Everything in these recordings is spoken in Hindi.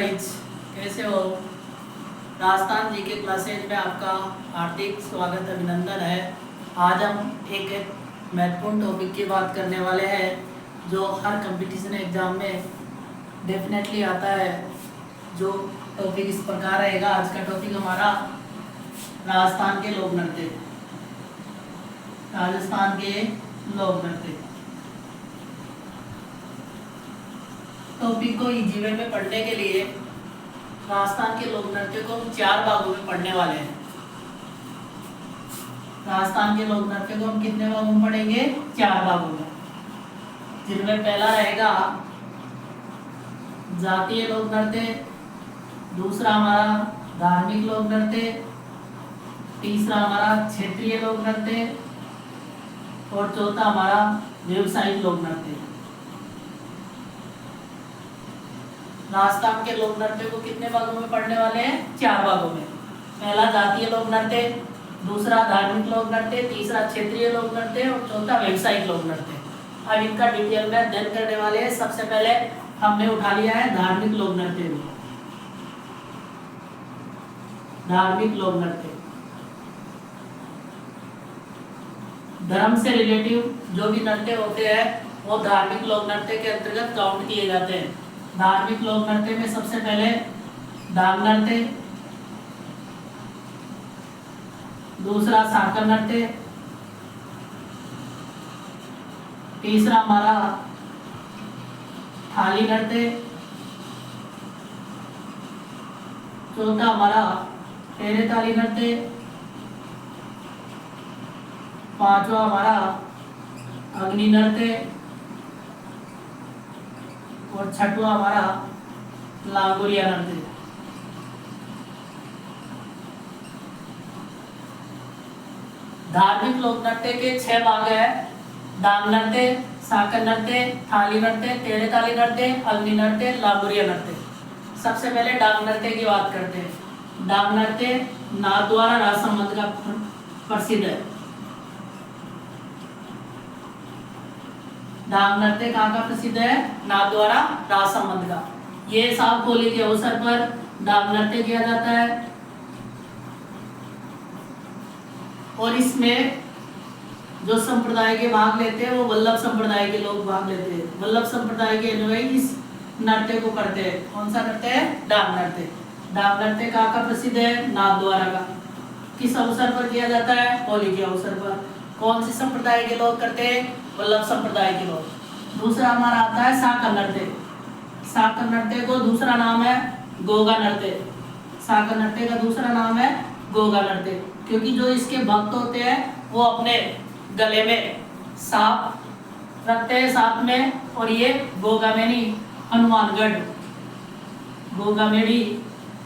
गाइज, कैसे हो। राजस्थान जी के क्लासेज में आपका हार्दिक स्वागत अभिनंदन है। आज हम एक महत्वपूर्ण टॉपिक की बात करने वाले हैं जो हर कंपटीशन एग्जाम में डेफिनेटली आता है। जो टॉपिक इस प्रकार रहेगा, आज का टॉपिक हमारा राजस्थान के लोक नृत्य। राजस्थान के लोक नृत्य टॉपिक को इजी वे में पढ़ने के लिए राजस्थान के लोक नृत्य को हम 4 भागों में पढ़ने वाले हैं। राजस्थान के लोक नृत्य को हम कितने भागों में पढ़ेंगे? 4 भागों में, जिनमें पहला रहेगा जातीय लोक नृत्य, दूसरा हमारा धार्मिक लोक नृत्य, तीसरा हमारा क्षेत्रीय लोक नृत्य और चौथा हमारा व्यावसायिक लोक नृत्य। राजस्थान के लोक नृत्य को कितने भागों में पढ़ने वाले हैं? 4 भागों में। पहला जातीय लोक नृत्य, दूसरा धार्मिक लोक नृत्य, तीसरा क्षेत्रीय लोक नृत्य और चौथा व्यावसायिक लोक नृत्य। अब इनका डिटेल में अध्ययन करने वाले हैं। सबसे पहले हमने उठा लिया है धार्मिक लोक नृत्य। धार्मिक लोक नृत्य धर्म से रिलेटिव जो भी नृत्य होते हैं वो धार्मिक लोक नृत्य के अंतर्गत काउंट किए जाते हैं। धार्मिक लोक नृत्य में सबसे पहले डांग नृत्य, दूसरा साकर नृत्य, तीसरा हमारा थाली नृत्य, चौथा हमारा तेरे ताली नृत्य, पांचवा हमारा अग्नि नृत्य और छठवां हमारा लांगुरिया नृत्य। धार्मिक लोक नृत्य के 6 भाग है। डांग नृत्य, साकर नृत्य, थाली नृत्य, तेरे ताली नृत्य, अग्नि नृत्य, लांगुरिया नृत्य। सबसे पहले डांग नृत्य की बात करते हैं। डांग नृत्य नाथद्वारा रास संबंध का प्रसिद्ध है। डांग नृत्य कहाँ का प्रसिद्ध है? नाथद्वारा रास संबंध का। ये साफ होली के अवसर पर डांग नृत्य किया जाता है और इसमें जो संप्रदाय के भाग लेते हैं वो वल्लभ संप्रदाय के लोग भाग लेते हैं। वल्लभ संप्रदाय के अनुयायी इस नृत्य को करते हैं। कौन सा नृत्य है? डांग नृत्य। डांग नृत्य कहाँ का प्रसिद्ध है? नाथद्वारा का। किस अवसर पर किया जाता है? होली के अवसर पर। कौन से संप्रदाय के लोग करते हैं? वल्लभ संप्रदाय के लोग। दूसरा हमारा आता है साकर नृत्य। साकर नृत्य को दूसरा नाम है गोगा नृत्य। साकर नृत्य का दूसरा नाम है गोगा नृत्य, क्योंकि जो इसके भक्त होते हैं वो अपने गले में सांप रखते हैं साथ में। और ये गोगामेनी हनुमानगढ़, गोगामेनी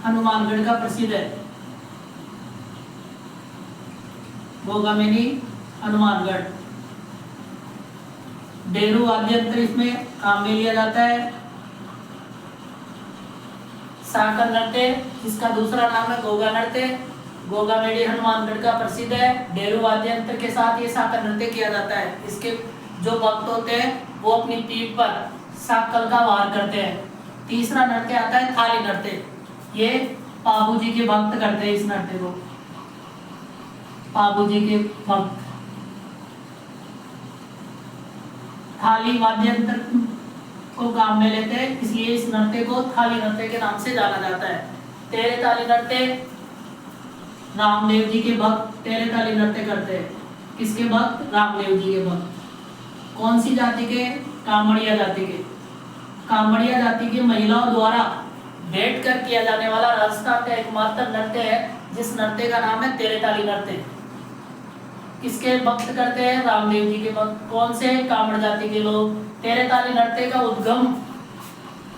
हनुमानगढ़ का प्रसिद्ध है। गोगामेनी हनुमानगढ़। डेरू वाद्य यंत्र इसमें काम में लिया जाता है। साकर नृत्य इसका दूसरा नाम है गोगा नृत्य। गोगामेडी हनुमानगढ़ का प्रसिद्ध है। डेरू वाद्य यंत्र के साथ ये साकर नृत्य किया जाता है। इसके जो भक्त होते हैं वो अपनी पीठ पर साकल का वार करते हैं। तीसरा नृत्य आता है थाली नृत्य। ये पाबू जी के भक्त करते हैं इस नृत्य को। पाबू जी के भक्त थाली वाद्य यंत्र को काम में लेते हैं, इसलिए इस नृत्य को थाली नृत्य के नाम से जाना जाता है। तेरे ताली नृत्य रामदेव जी के भक्त तेरे ताली नृत्य करते हैं। किसके भक्त? रामदेव जी के भक्त। कौन सी जाति के? कामड़िया जाति के। कामड़िया जाति की महिलाओं द्वारा बैठ कर किया जाने वाला राजस्थान का एकमात्र नृत्य है जिस नृत्य का नाम है तेरे ताली नृत्य। किसके भक्त करते हैं? रामदेव जी के भक्त। कौन से? कामड़ जाति के लोग। तेरे ताली नृत्य का उद्गम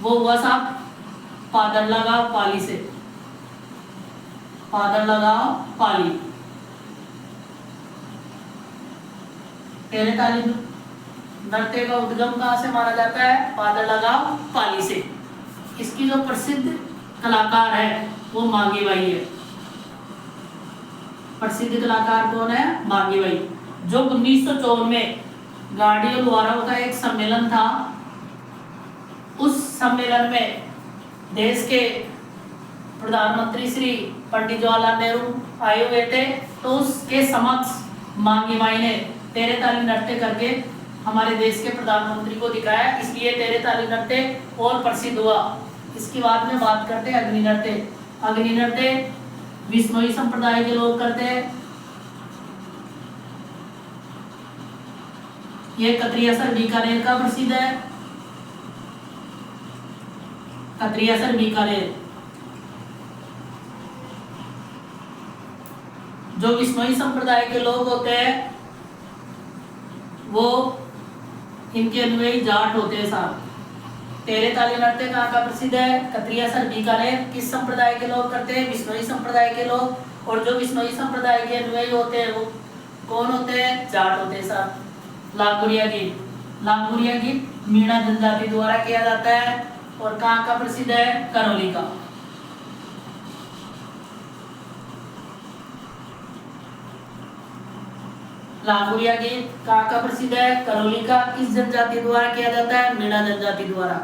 वो हुआ साहब पादरला गांव पाली से। पादरला गांव पाली। तेरे ताली नृत्य का उद्गम कहाँ से माना जाता है? पादरला गांव पाली से। इसकी जो प्रसिद्ध कलाकार है वो मांगी बाई है। प्रसिद्ध कलाकार कौन है? मांगी बाई। जो 1954 में गाड़ियों द्वारा का एक सम्मेलन था, उस सम्मेलन में देश के प्रधानमंत्री श्री पंडित जवाहरलाल नेहरू आए हुए थे, तो उसके समक्ष मांगी माई ने तेरे ताली नृत्य करके हमारे देश के प्रधानमंत्री को दिखाया, इसलिए तेरे ताली नृत्य और प्रसिद्ध हुआ। इसके बाद में बात करते हैं अग्नि नृत्य। अग्नि नृत्य विश्नोई संप्रदाय के लोग करते हैं। ये कतरियासर बीकानेर का प्रसिद्ध है। कतरियासर बीकानेर जो विश्नोई संप्रदाय के लोग होते हैं वो इनके अनुयायी जाट होते हैं साहब। तेरे ताली नृत्य कहाँ का प्रसिद्ध है? कतरियासर बीकानेर। किस संप्रदाय के लोग करते हैं? विश्नोई संप्रदाय के लोग। और जो विश्नोई संप्रदाय के अनुयायी होते हैं वो कौन होते हैं? जाट होते हैं साहब। लांगुरिया गीत। लांगुरिया गीत मीणा जनजाति द्वारा किया जाता है और कहाँ का प्रसिद्ध है? करौली का। लांगुरिया गीत कहाँ का प्रसिद्ध है? करौली का। किस जनजाति द्वारा किया जाता है? मीणा जनजाति द्वारा।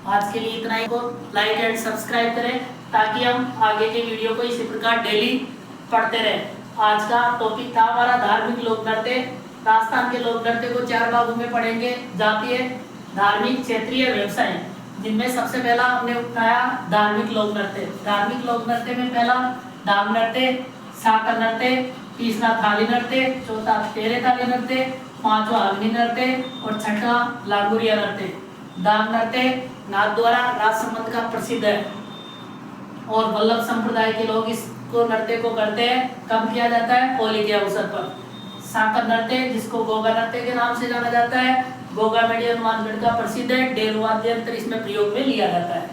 आज के लिए इतना ही। को लाइक एंड सब्सक्राइब करें ताकि हम आगे के वीडियो को इसी प्रकार डेली पढ़ते रहें। आज का टॉपिक था हमारा धार्मिक लोक नृत्य। राजस्थान के लोक नृत्य को 4 भागों में पढ़ेंगे। जातीय, धार्मिक, क्षेत्रीय, व्यवसाय। जिनमें सबसे पहला हमने उठाया धार्मिक लोक नृत्य। धार्मिक लोक नृत्य में पहला डांग नृत्य, साकर नृत्य, तीसरा थाली नृत्य, चौथा तेरे ताली नृत्य, पांचवा अग्नि नृत्य और छठा लांगुरिया नृत्य। डांग नृत्य नाथद्वारा राजसमंद का प्रसिद्ध है और वल्लभ संप्रदाय के लोग इसको नृत्य को करते हैं। कब किया जाता है? होली के अवसर पर। साकर नृत्य जिसको गोगा नृत्य के नाम से जाना जाता है, गोगा मेडी हनुमानगढ़ का प्रसिद्ध है। डेल वाद्य यंत्र इसमें प्रयोग में लिया जाता है।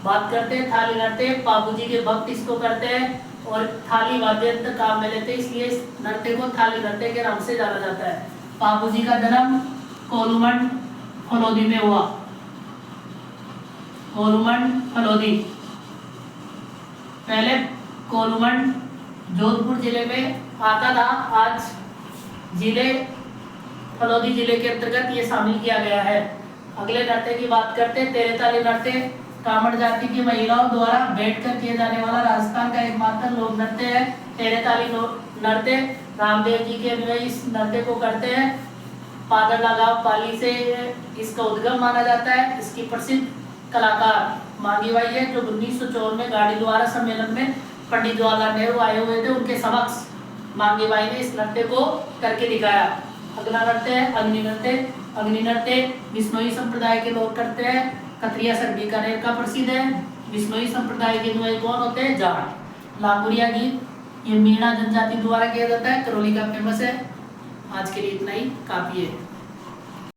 बात करते हैं थाली नृत्य। बाबूजी के भक्त इसको करते हैं और थाली वाद्य यंत्र काम में लेते हैं, इसलिए इस नृत्य को थाली नृत्य के नाम से जाना जाता है। बाबूजी का जन्म कोलूमंड फलोदी में हुआ। कोलूमंड फलोदी। पहले कोलूमंड जोधपुर जिले में आता था, आज जिले फलोदी जिले के अंतर्गत ये शामिल किया गया है। अगले नृत्य की बात करते हैं तेरे ताली नृत्य। कामड़ जाति की महिलाओं द्वारा बैठकर किए जाने वाला राजस्थान का एकमात्र लोक नृत्य है तेरे ताली नृत्य। रामदेव जी के अनुयायी इस नृत्य को करते हैं। पादर लगाव पाली से इसका उद्गम माना जाता है। इसकी प्रसिद्ध कलाकार मांगी बाई है, जो 1954 में गाड़ी द्वारा सम्मेलन में पंडित जवाहरलाल नेहरू आए हुए थे, उनके समक्ष मांगी बाई ने इस नृत्य को करके दिखाया। अगला नृत्य है अग्नि नृत्य। अग्नि नृत्य विश्नोई संप्रदाय के लोग करते हैं। कतरियासर बीकानेर का प्रसिद्ध है। विश्नोई संप्रदाय के अनुयायी कौन होते हैं? जाट। लांगुरिया गीत ये मीणा जनजाति द्वारा किया जाता है। करौली का फेमस है। आज के लिए इतना ही काफी है।